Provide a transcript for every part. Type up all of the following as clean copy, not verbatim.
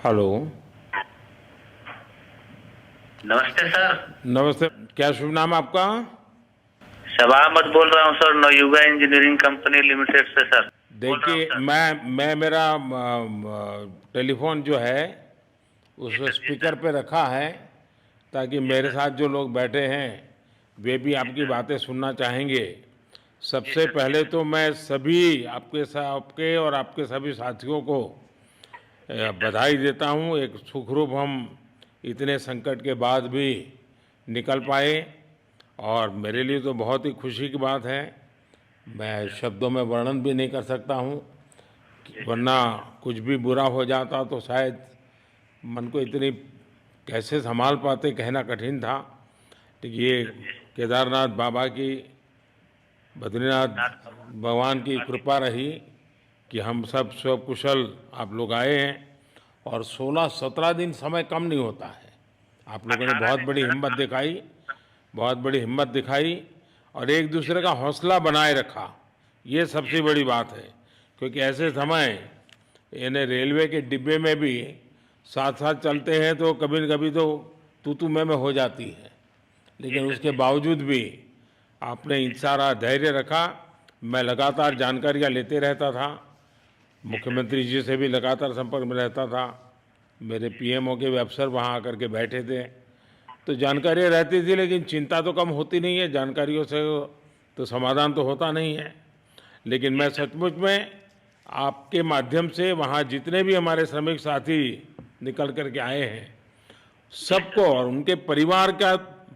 Hello. नमस्ते sir. नमस्ते। क्या शुभ नाम आपका? शबा अहमद बोल रहा हूँ sir, Navayuga engineering company limited से सर बोल रहा हूँ देखिए, सर। मैं मेरा टेलीफोन जो है जी उस सर, जी स्पीकर सर, पे रखा है ताकि जी मेरे सर, साथ जो लोग बैठे हैं वे भी जी आपकी सर, बातें सुनना चाहेंगे। जी सबसे सर, जी पहले सर। तो मैं सभी आपके और आपके सभी साथियों को जी सर, बधाई देता हूँ। एक सुखरूप हम इतने संकट के बाद भी निकल जी सर, पाए और जी मेरे लिए सर, तो बहुत ही खुशी की बात है। जी मैं सर, शब्दों में वर्णन भी नहीं कर सकता हूँ, जी सर, वरना कुछ भी बुरा हो जाता तो शायद मन को इतनी कैसे संभाल पाते कहना कठिन था। लेकिन जी ये सर, जी सर। केदारनाथ बाबा की, बद्रीनाथ नाथ बाबा भगवान की कृपा की। कृपा रही कि हम सब स्वकुशल आप लोग आए हैं। और 16-17 दिन समय कम नहीं होता है। आप लोगों ने 18 बहुत दिन बड़ी सर, हिम्मत 18 दिखाई, बहुत बड़ी हिम्मत दिखाई और एक जी दूसरे सर, का हौसला बनाए रखा। ये जी सबसे सर, बड़ी बात है, क्योंकि जी ऐसे सर, समय यानी रेलवे के डिब्बे में भी साथ साथ जी चलते हैं तो कभी न कभी तो तू मैं हो जाती है, जी लेकिन सर, उसके जी सर, बावजूद भी आपने जी सर, सारा धैर्य रखा। मैं लगातार जानकारियाँ लेते रहता था, जी सर, जी मुख्यमंत्री जी से भी लगातार संपर्क में रहता था, मेरे पीएमओ के भी अफसर वहाँ आकर के बैठे थे, तो जानकारियाँ रहती थी। लेकिन चिंता तो कम होती नहीं है, जानकारियों से तो समाधान तो होता नहीं है। लेकिन मैं सर, सचमुच में आपके माध्यम से वहाँ जितने भी हमारे श्रमिक साथी निकल कर के आए हैं, जी सबको सर, और उनके परिवार का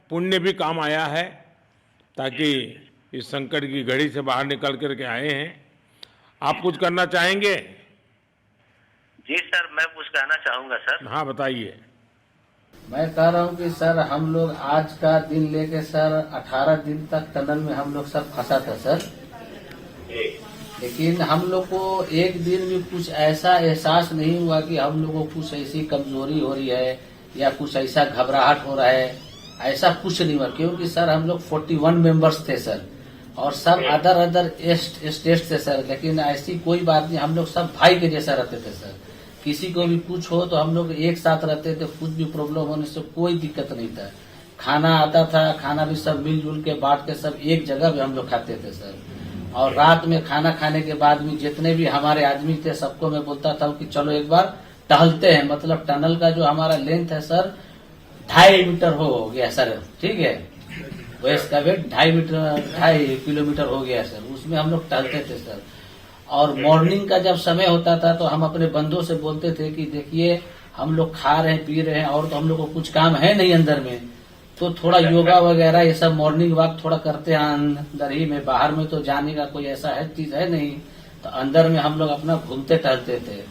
पुण्य भी काम आया है, जी ताकि सर, जी सर, इस संकट की घड़ी से बाहर निकल कर के आए हैं। जी आप कुछ सर। करना चाहेंगे? जी सर, मैं कुछ कहना चाहूँगा सर। हाँ, बताइए। मैं कह रहा हूँ कि सर हम लोग आज का दिन लेके सर 18 दिन तक टनल में हम लोग सब फंसा था सर। जी लेकिन हम लोग को एक दिन भी कुछ ऐसा एहसास नहीं हुआ कि हम लोगों को कुछ ऐसी कमजोरी हो रही है या कुछ ऐसा घबराहट हो रहा है। ऐसा कुछ नहीं हुआ, क्योंकि सर हम लोग 41 मेंबर्स थे सर, और सब जी अदर अदर स्टेट थे सर। लेकिन ऐसी कोई बात नहीं, हम लोग सब भाई के जैसा रहते थे सर। किसी को भी कुछ हो तो हम लोग एक साथ रहते थे, कुछ भी प्रॉब्लम होने से कोई दिक्कत नहीं था। खाना आता था, खाना भी सब मिलजुल के बांट के सब एक जगह भी हम लोग खाते थे सर। और रात में खाना खाने के बाद भी जितने भी हमारे आदमी थे सबको मैं बोलता था कि चलो एक बार टहलते हैं। मतलब टनल का जो हमारा लेंथ है सर 2.5 मीटर हो गया सर, ठीक है। वेस्ट का वेट 2.5 मीटर, 2.5 किलोमीटर हो गया सर। उसमें हम लोग टहलते थे सर। और मॉर्निंग का जब समय होता था तो हम अपने बंधुओं से बोलते थे कि देखिए हम लोग खा रहे हैं पी रहे हैं और तो हम लोग को कुछ काम है नहीं अंदर में, तो थोड़ा योगा वगैरह ये सब मॉर्निंग वॉक थोड़ा करते हैं अंदर ही में। बाहर में तो जाने का कोई ऐसा है चीज है नहीं, तो अंदर में हम लोग अपना घूमते टहलते थे।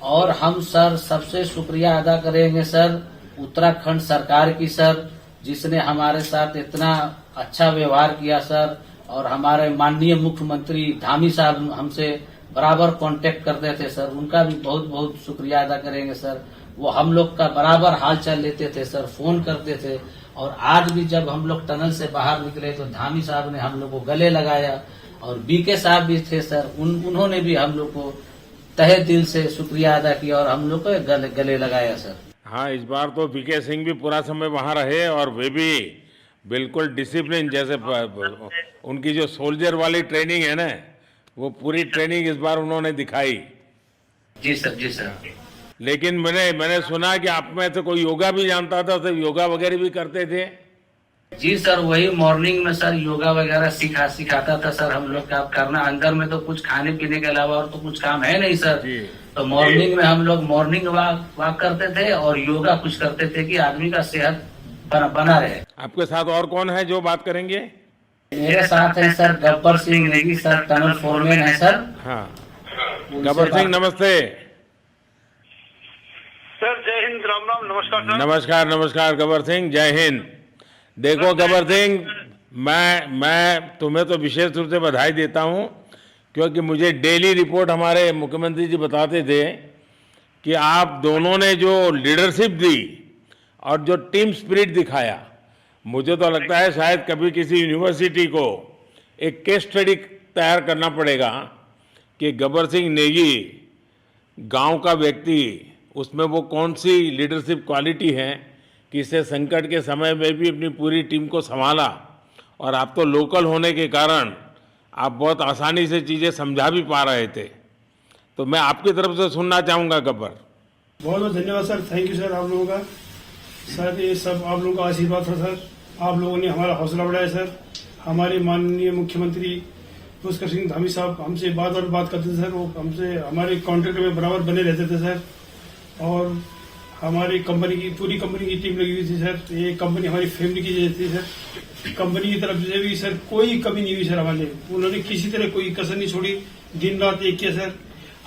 और हम सर सबसे शुक्रिया अदा करेंगे सर उत्तराखंड सरकार की सर, जिसने हमारे साथ इतना अच्छा व्यवहार किया सर। और हमारे माननीय मुख्यमंत्री धामी साहब हमसे बराबर कांटेक्ट करते थे सर, उनका भी बहुत बहुत शुक्रिया अदा करेंगे सर। वो हम लोग का बराबर हाल चाल लेते थे सर, फोन करते थे। और आज भी जब हम लोग टनल से बाहर निकले तो धामी साहब ने हम लोग को गले लगाया, और बीके साहब भी थे सर, उन्होंने भी हम लोग को तहे दिल से शुक्रिया अदा किया और हम लोग को गले लगाया सर। हाँ, इस बार तो वीके सिंह भी पूरा समय वहाँ रहे और वे भी बिल्कुल डिसिप्लिन, जैसे उनकी जो सोल्जर वाली ट्रेनिंग है ना, वो जी पूरी सर, ट्रेनिंग इस बार उन्होंने दिखाई। जी सर, जी सर। लेकिन मैंने सुना कि आप में से कोई योगा भी जानता था, तो योगा वगैरह भी करते थे। जी सर, वही मॉर्निंग में सर योगा वगैरह सिखाता था सर हम लोग का करना। अंदर में तो कुछ खाने पीने के अलावा और तो कुछ काम है नहीं सर। जी। तो मॉर्निंग में हम लोग मॉर्निंग वॉक करते थे और योगा कुछ करते थे कि आदमी का सेहत बना रहे। आपके साथ और कौन है जो बात करेंगे? मेरे साथ है sir Gabbar Singh Negi sir, tunnel foreman है सर। हाँ, उनसे गब्बर सिंह बात। नमस्ते। सर जय हिंद, राम राम, नमस्कार सर। नमस्कार नमस्कार गब्बर सिंह, जय हिंद। देखो सर जय गब्बर हिंद सिंह, मैं तुम्हें तो विशेष रूप से बधाई देता हूँ, क्योंकि मुझे डेली रिपोर्ट हमारे मुख्यमंत्री जी बताते थे कि आप दोनों ने जो लीडरशिप दी और जो टीम स्पिरिट दिखाया, मुझे तो लगता है शायद कभी किसी यूनिवर्सिटी को एक केस स्टडी तैयार करना पड़ेगा कि गब्बर सिंह नेगी गांव का व्यक्ति उसमें वो कौन सी लीडरशिप क्वालिटी है कि इससे संकट के समय में भी अपनी पूरी टीम को संभाला, और आप तो लोकल होने के कारण आप बहुत आसानी से चीज़ें समझा भी पा रहे थे। तो मैं आपकी तरफ से सुनना चाहूँगा गब्बर। बहुत बहुत धन्यवाद सर, थैंक यू सर आप लोगों का। सर ये सब आप लोगों का आशीर्वाद था सर, आप लोगों ने हमारा हौसला बढ़ाया सर। हमारे माननीय मुख्यमंत्री पुष्कर सिंह धामी साहब हमसे बात करते थे सर, वो हमसे हमारे कॉन्ट्रैक्ट में बराबर बने रहते थे सर। और हमारी कंपनी की पूरी कंपनी की टीम लगी हुई थी सर, ये कंपनी हमारी फैमिली की जैसी थी सर। कंपनी की तरफ से भी सर कोई कमी नहीं हुई सर हमारे, उन्होंने किसी तरह कोई कसर नहीं छोड़ी, दिन रात एक किया सर।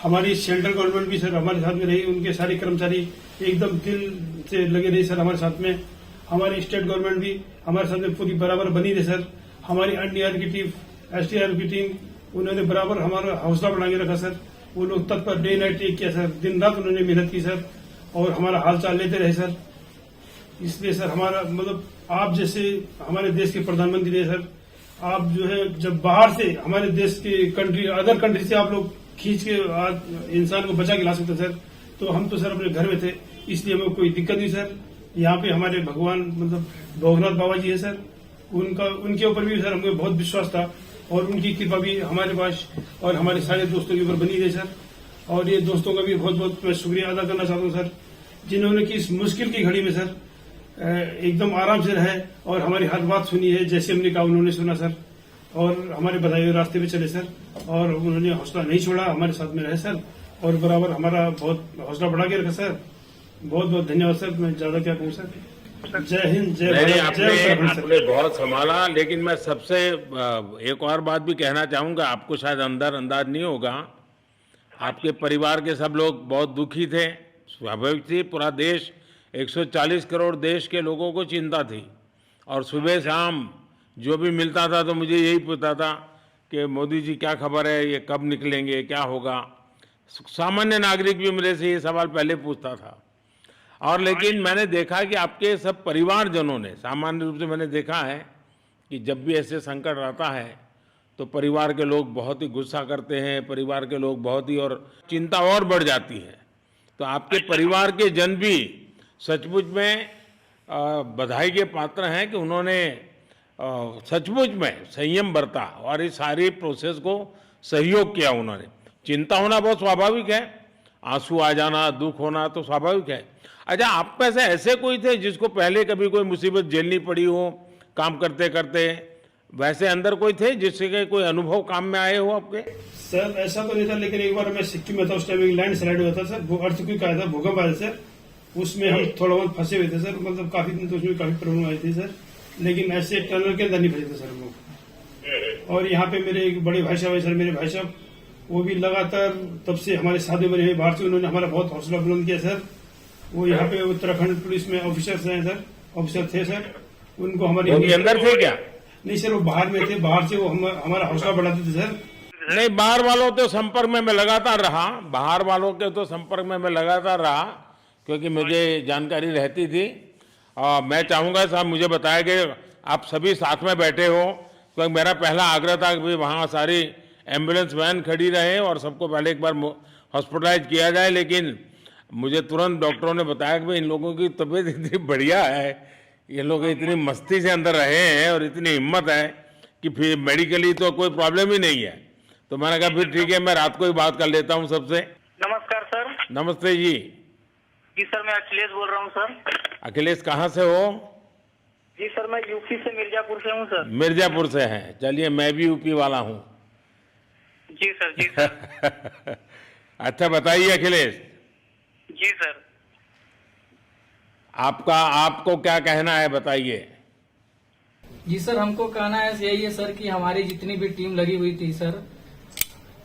हमारी सेंट्रल गवर्नमेंट भी सर हमारे साथ में रही, उनके सारे कर्मचारी एकदम दिल से लगे रहे सर हमारे साथ में। हमारी स्टेट गवर्नमेंट भी हमारे साथ में पूरी बराबर बनी रही सर। हमारी एनडीआर की टीम, एसडीआर की टीम, उन्होंने बराबर हमारा हौसला बढ़ा के रखा सर। वो लोग तत्पर डे नाइट एक किया सर, दिन रात उन्होंने मेहनत की सर और हमारा हालचाल लेते रहे सर। इसलिए सर हमारा मतलब आप जैसे हमारे देश के प्रधानमंत्री है सर, आप जो है जब बाहर से हमारे देश के कंट्री अदर कंट्री से आप लोग खींच के इंसान को बचा के ला सकते सर, तो हम तो सर अपने घर में थे, इसलिए हमें कोई दिक्कत नहीं सर। यहाँ पे हमारे भगवान मतलब भोगनाथ बाबा जी है सर, उनके ऊपर भी सर हमें बहुत विश्वास था और उनकी कृपा भी हमारे पास और हमारे सारे दोस्तों के ऊपर बनी रही सर। और ये दोस्तों का भी बहुत बहुत मैं शुक्रिया अदा करना चाहता हूँ सर, जिन्होंने कि इस मुश्किल की घड़ी में सर एकदम आराम से रहे और हमारी हर बात सुनी है, जैसे हमने कहा उन्होंने सुना सर और हमारे बताए हुए रास्ते पे चले सर। और उन्होंने हौसला नहीं छोड़ा, हमारे साथ में रहे सर और बराबर हमारा बहुत हौसला बढ़ा के रखा सर। बहुत बहुत धन्यवाद सर, मैं ज्यादा क्या कहूँ सर। जय हिंद, जय भारत, जय उत्तराखंड सर। आपने बहुत संभाला, लेकिन मैं सबसे एक और बात भी कहना चाहूँगा, आपको शायद अंदाज नहीं होगा, आपके परिवार के सब लोग बहुत दुखी थे, स्वाभाविक थी। पूरा देश 140 करोड़ देश के लोगों को चिंता थी और सुबह शाम जो भी मिलता था तो मुझे यही पूछता था कि मोदी जी क्या खबर है, ये कब निकलेंगे, क्या होगा। सामान्य नागरिक भी मेरे से ये सवाल पहले पूछता था। और लेकिन मैंने देखा कि आपके सब परिवारजनों ने, सामान्य रूप से मैंने देखा है कि जब भी ऐसे संकट आता है तो परिवार के लोग बहुत ही गुस्सा करते हैं, परिवार के लोग बहुत ही और चिंता और बढ़ जाती है। तो आपके परिवार के जन भी सचमुच में बधाई के पात्र हैं कि उन्होंने सचमुच में संयम बरता और इस सारी प्रोसेस को सहयोग किया उन्होंने। चिंता होना बहुत स्वाभाविक है, आंसू आ जाना, दुख होना तो स्वाभाविक है। अच्छा, आप में से ऐसे कोई थे जिसको पहले कभी कोई मुसीबत झेलनी पड़ी हो काम करते करते, वैसे अंदर कोई थे जिससे कोई अनुभव काम में आए हो आपके? सर ऐसा तो नहीं था, लेकिन एक बार मैं सिक्किम में था, उस टाइम लैंड स्लाइड हुआ था सर, वो अर्थक्वेक आया था, भूकंप आया सर, उसमें हम थोड़ा बहुत फंसे हुए थे सर, मतलब काफी दिन तो उसमें काफी प्रॉब्लम आई थी सर, लेकिन ऐसे टनल के अंदर नहीं फंसे थे सर हम लोग। और यहाँ पे मेरे एक बड़े भाई साहब है सर, मेरे भाई साहब वो भी लगातार तब से हमारे साथ बने हुए बाहर से, उन्होंने हमारा बहुत हौसला बुलंद किया सर। वो यहाँ पे उत्तराखंड पुलिस में ऑफिसर्स हैं सर, ऑफिसर थे सर, उनको हमारी अंदर थे क्या? नहीं सर, वो बाहर में थे, बाहर से वो हमारा हौसला बढ़ाते थे सर। नहीं, बाहर वालों तो संपर्क में मैं लगातार रहा, बाहर वालों के तो संपर्क में मैं लगातार रहा क्योंकि मुझे जानकारी रहती थी। और मैं चाहूँगा साहब मुझे बताया कि आप सभी साथ में बैठे हो, क्योंकि मेरा पहला आग्रह था कि वहाँ सारी एम्बुलेंस वैन खड़ी रहे और सबको पहले एक बार हॉस्पिटलाइज किया जाए, लेकिन मुझे तुरंत डॉक्टरों ने बताया कि भाई इन लोगों की तबीयत इतनी बढ़िया है, ये लोग इतनी मस्ती से अंदर रहे हैं और इतनी हिम्मत है कि फिर मेडिकली तो कोई प्रॉब्लम ही नहीं है। तो मैंने कहा फिर ठीक है, मैं रात को ही बात कर लेता हूँ सबसे। नमस्कार सर। नमस्ते जी। जी सर, मैं अखिलेश बोल रहा हूँ सर। अखिलेश कहाँ से हो? जी सर, मैं यूपी से मिर्जापुर से हूँ सर। मिर्जापुर से हैं, चलिए मैं भी यूपी वाला हूँ। जी सर, जी सर। अच्छा बताइए अखिलेश, जी सर। आपको क्या कहना है, बताइए। जी सर, हमको कहना है यही है सर कि हमारी जितनी भी टीम लगी हुई थी सर,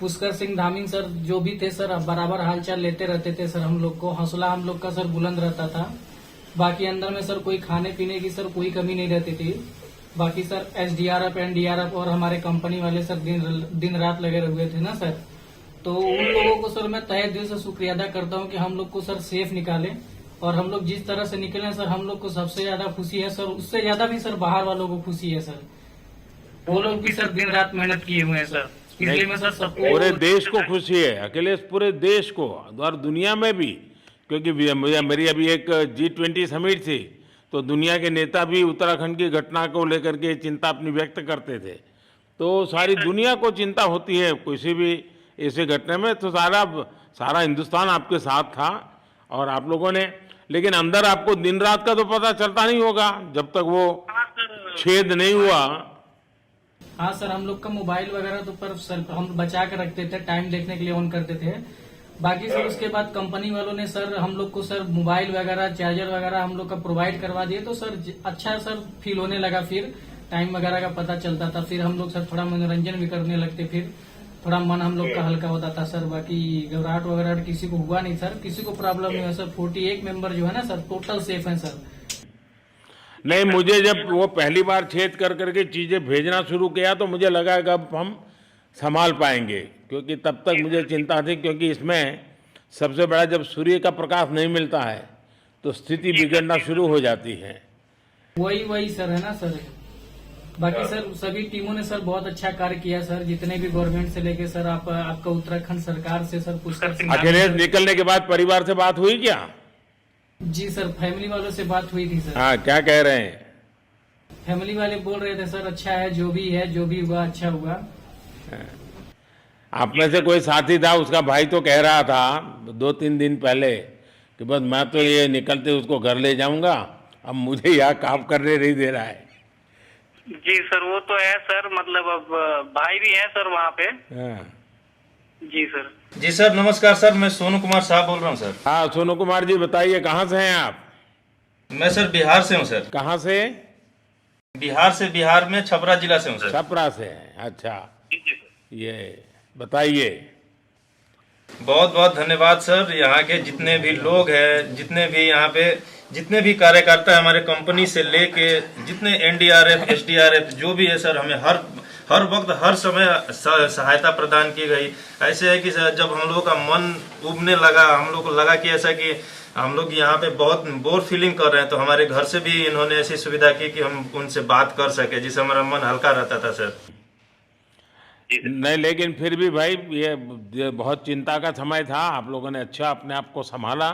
पुष्कर सिंह धामी सर जो भी थे सर, बराबर हालचाल लेते रहते थे सर, हम लोग को हौसला हम लोग का सर बुलंद रहता था। बाकी अंदर में सर कोई खाने पीने की सर कोई कमी नहीं रहती थी। बाकी सर एसडीआरएफ, एनडीआरएफ और हमारे कंपनी वाले सर दिन रात लगे हुए थे ना सर, तो उन लोगों को सर मैं तहे दिल से शुक्रिया अदा करता हूँ कि हम लोग को सर सेफ निकाले। और हम लोग जिस तरह से निकले सर, हम लोग को सबसे ज्यादा खुशी है सर, उससे ज्यादा भी सर बाहर वालों को खुशी है सर, वो लोग भी सर दिन रात मेहनत किए हुए हैं सर। इसलिए मैं सर सबको, पूरे देश को खुशी है अखिलेश, पूरे देश को और दुनिया में भी क्योंकि मेरी अभी एक G20 समिट थी, तो दुनिया के नेता भी उत्तराखंड की घटना को लेकर के चिंता अपनी व्यक्त करते थे। तो सारी दुनिया को चिंता होती है किसी भी ऐसे घटने में, तो सारा हिंदुस्तान आपके साथ था और आप लोगों ने, लेकिन अंदर आपको दिन रात का तो पता चलता नहीं होगा जब तक वो छेद नहीं हुआ। हाँ सर, हम लोग का मोबाइल वगैरह तो पर सर हम बचा के रखते थे, टाइम देखने के लिए ऑन करते थे। बाकी सर उसके बाद कंपनी वालों ने सर हम लोग को सर मोबाइल वगैरह, चार्जर वगैरह हम लोग का प्रोवाइड करवा दिए, तो सर अच्छा सर फील होने लगा, फिर टाइम वगैरह का पता चलता था, फिर हम लोग सर थोड़ा मनोरंजन भी करने लगते, फिर थोड़ा मन हम लोग का हल्का होता था सर। बाकी घबराहट वगैरह किसी को हुआ नहीं सर, किसी को प्रॉब्लम नहीं हुआ सर। 48 मेंबर जो है ना सर टोटल सेफ हैं सर। नहीं, मुझे जब वो पहली बार छेद कर करके चीज़ें भेजना शुरू किया तो मुझे लगा कि अब हम संभाल पाएंगे, क्योंकि तब तक मुझे चिंता थी, क्योंकि इसमें सबसे बड़ा जब सूर्य का प्रकाश नहीं मिलता है तो स्थिति बिगड़ना शुरू हो जाती है। वही सर है ना सर। बाकी सर सभी टीमों ने सर बहुत अच्छा कार्य किया सर, जितने भी गवर्नमेंट से लेके सर आपका उत्तराखंड सरकार से सर पुष्कर सिंह। अखिलेश निकलने के बाद परिवार से बात हुई क्या? जी सर, फैमिली वालों से बात हुई थी सर। हाँ, क्या कह रहे हैं? फैमिली वाले बोल रहे थे सर अच्छा है, जो भी हुआ अच्छा हुआ। आप में से कोई साथी था, उसका भाई तो कह रहा था 2-3 दिन पहले कि बस मैं तो ये निकलते उसको घर ले जाऊंगा, अब मुझे यहाँ काम करने नहीं दे रहा है। जी सर, वो तो है सर, मतलब अब भाई भी है सर वहाँ पे। हाँ। जी सर। जी सर, नमस्कार सर, मैं सोनू कुमार साहब बोल रहा हूँ सर। हाँ, सोनू कुमार जी बताइए, कहाँ से हैं आप? मैं सर बिहार से हूँ सर। कहाँ से? बिहार में छपरा जिला से हूँ सर। छपरा से हैं, अच्छा। ये बताइए। बहुत बहुत धन्यवाद सर। यहाँ के जितने भी लोग हैं, जितने भी यहाँ पे जितने भी कार्यकर्ता है हमारे कंपनी से लेके जितने NDRF SDRF जो भी है सर, हमें हर वक्त हर समय सहायता प्रदान की गई। ऐसे है कि सर जब हम लोगों का मन उबने लगा, हम लोग को लगा कि ऐसा कि हम लोग यहाँ पे बहुत बोर फीलिंग कर रहे हैं, तो हमारे घर से भी इन्होंने ऐसी सुविधा की कि हम उनसे बात कर सके, जिससे हमारा मन हल्का रहता था सर। नहीं, लेकिन फिर भी भाई ये बहुत चिंता का समय था, आप लोगों ने अच्छा अपने आप को संभाला,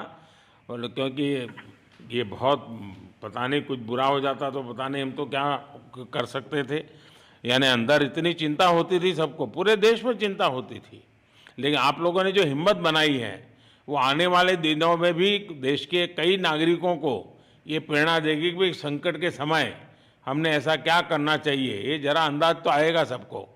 और क्योंकि ये बहुत पता नहीं कुछ बुरा हो जाता तो पता नहीं हम तो क्या कर सकते थे। यानी अंदर इतनी चिंता होती थी सबको, पूरे देश में चिंता होती थी, लेकिन आप लोगों ने जो हिम्मत बनाई है वो आने वाले दिनों में भी देश के कई नागरिकों को ये प्रेरणा देगी कि संकट के समय हमने ऐसा क्या करना चाहिए, ये जरा अंदाज तो आएगा सबको।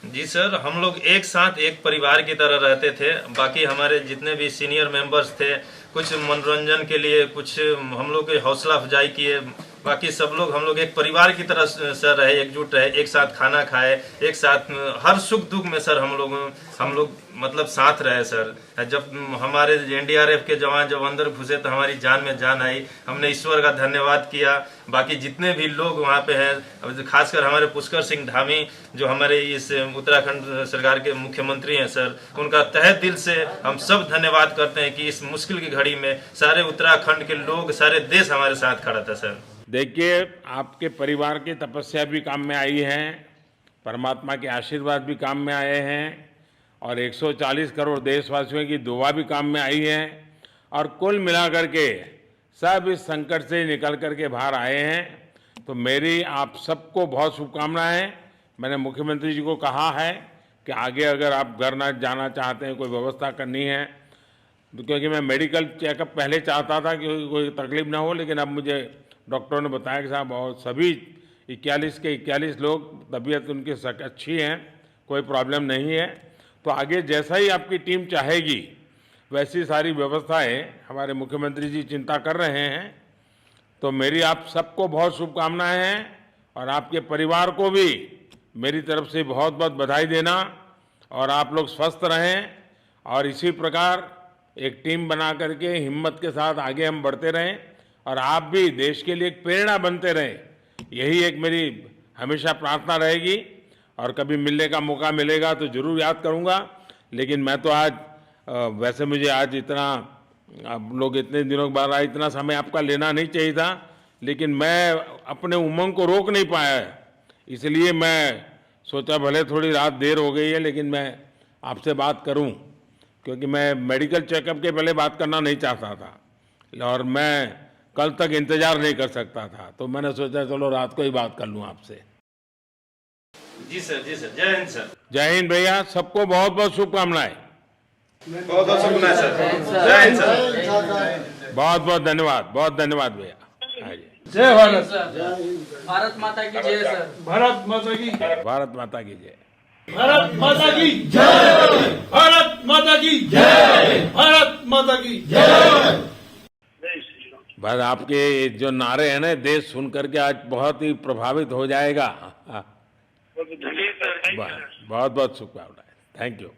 जी सर, हम लोग एक साथ एक परिवार की तरह रहते थे। बाकी हमारे जितने भी सीनियर मेंबर्स थे, कुछ मनोरंजन के लिए, कुछ हम लोग के हौसला अफजाई किए, बाकी सब लोग हम लोग एक परिवार की तरह सर रहे, एकजुट रहे, एक साथ खाना खाए, एक साथ हर सुख दुख में सर हम लोग मतलब साथ रहे सर। जब हमारे NDRF के जवान जब अंदर घुसे तो हमारी जान में जान आई, हमने ईश्वर का धन्यवाद किया। बाकी जितने भी लोग वहाँ पे हैं, खासकर हमारे पुष्कर सिंह धामी जो हमारे इस उत्तराखंड सरकार के मुख्यमंत्री हैं सर, उनका तहे दिल से हम सब धन्यवाद करते हैं कि इस मुश्किल की घड़ी में सारे उत्तराखंड के लोग, सारे देश हमारे साथ खड़ा था सर। देखिए, आपके परिवार की तपस्या भी काम में आई है, परमात्मा के आशीर्वाद भी काम में आए हैं, और 140 करोड़ देशवासियों की दुआ भी काम में आई है, और कुल मिलाकर के सब इस संकट से निकल करके बाहर आए हैं। तो मेरी आप सबको बहुत शुभकामनाएं। मैंने मुख्यमंत्री जी को कहा है कि आगे अगर आप घर ना जाना चाहते हैं, कोई व्यवस्था करनी है, तो क्योंकि मैं मेडिकल चेकअप पहले चाहता था कि कोई तकलीफ ना हो, लेकिन अब मुझे डॉक्टरों ने बताया कि साहब और सभी 41 के 41 लोग तबीयत उनकी अच्छी है, कोई प्रॉब्लम नहीं है। तो आगे जैसा ही आपकी टीम चाहेगी वैसी सारी व्यवस्थाएं हमारे मुख्यमंत्री जी चिंता कर रहे हैं। तो मेरी आप सबको बहुत शुभकामनाएं हैं, और आपके परिवार को भी मेरी तरफ से बहुत बहुत बधाई देना, और आप लोग स्वस्थ रहें, और इसी प्रकार एक टीम बना करके हिम्मत के साथ आगे हम बढ़ते रहें, और आप भी देश के लिए एक प्रेरणा बनते रहें। यही एक मेरी हमेशा प्रार्थना रहेगी, और कभी मिलने का मौका मिलेगा तो ज़रूर याद करूंगा। लेकिन मैं तो आज वैसे मुझे आज इतना, आप लोग इतने दिनों के बाद इतना समय आपका लेना नहीं चाहिए था, लेकिन मैं अपने उमंग को रोक नहीं पाया, इसलिए मैं सोचा भले थोड़ी रात देर हो गई है लेकिन मैं आपसे बात करूं। क्योंकि मैं मेडिकल चेकअप के पहले बात करना नहीं चाहता था और मैं कल तक इंतजार नहीं कर सकता था, तो मैंने सोचा चलो रात को ही बात कर लूं आपसे। जी सर, जय हिंद सर। जय हिंद भैया, सबको बहुत बहुत शुभकामनाएं। बहुत बहुत शुभकामनाएं सर। जय हिंद सर। बहुत बहुत धन्यवाद भैया। हाँ जी। जय भारत। भारत माता की जय सर। भारत माता की भारत माता की जय। भारत माता की जय। भारत माता की जय। भारत माता की जय। बस आपके जो नारे हैं ना, देश सुन करके आज बहुत ही प्रभावित हो जाएगा। जी सर, बहुत बहुत शुभकामनाएं। Thank you.